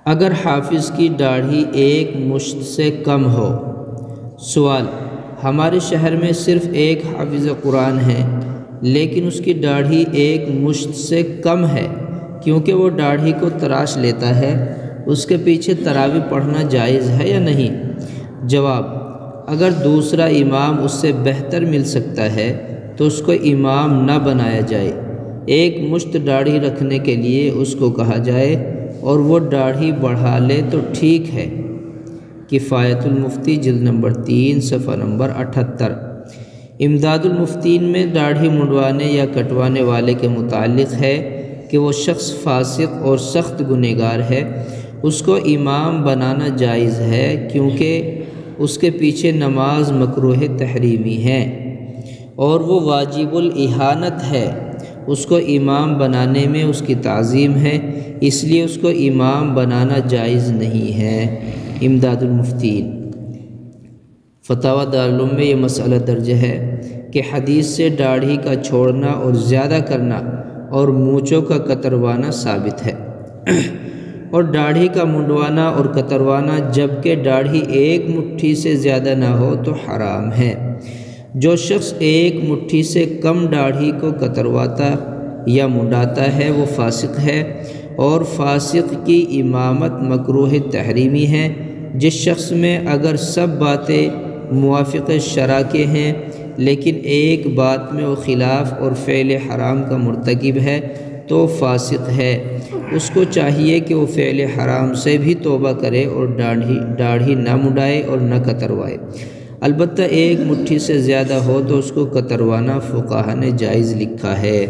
اگر حافظ کی داڑھی ایک مشت سے کم ہو۔ سوال: ہمارے شہر میں صرف ایک حافظ قرآن ہے لیکن اس کی داڑھی ایک مشت سے کم ہے، کیونکہ وہ داڑھی کو تراش لیتا ہے، اس کے پیچھے تراویح پڑھنا جائز ہے یا نہیں؟ جواب: اگر دوسرا امام اس سے بہتر مل سکتا ہے تو اس کو امام نہ بنایا جائے، ایک مشت داڑھی رکھنے کے لیے اس کو کہا جائے اور وہ داڑھی بڑھا لے تو ٹھیک ہے۔ کفایت المفتی جلد نمبر 3 صفحہ نمبر 78۔ امداد المفتین میں داڑھی منڈوانے یا کٹوانے والے کے متعلق ہے کہ وہ شخص فاسق اور سخت گنہگار ہے، اس کو امام بنانا جائز ہے کیونکہ اس کے پیچھے نماز مکروہ تحریمی ہے اور وہ واجب الاحانت ہے، اس کو امام بنانے میں اس کی تعظیم ہے، اس لیے اس کو امام بنانا جائز نہیں ہے۔ امداد المفتین فتاوی دارالعلوم میں یہ مسئلہ درج ہے کہ حدیث سے داڑھی کا چھوڑنا اور زیادہ کرنا اور مونچھوں کا کتروانا ثابت ہے اور داڑھی کا منڈوانا اور کتروانا جبکہ داڑھی ایک مٹھی سے زیادہ نہ ہو تو حرام ہے۔ جو شخص ایک مٹھی سے کم داڑھی کو کترواتا یا منڈاتا ہے وہ فاسق ہے اور فاسق کی امامت مکروہ تحریمی ہے۔ جس شخص میں اگر سب باتیں موافق شرع کے ہیں لیکن ایک بات میں وہ خلاف اور فعل حرام کا مرتکب ہے تو فاسق ہے، اس کو چاہیے کہ وہ فعل حرام سے بھی توبہ کرے اور داڑھی نہ منڈائے اور نہ کتروائے۔ البتہ ایک مٹھی سے زیادہ ہو تو اس کو کتروانا فقہا نے جائز لکھا ہے۔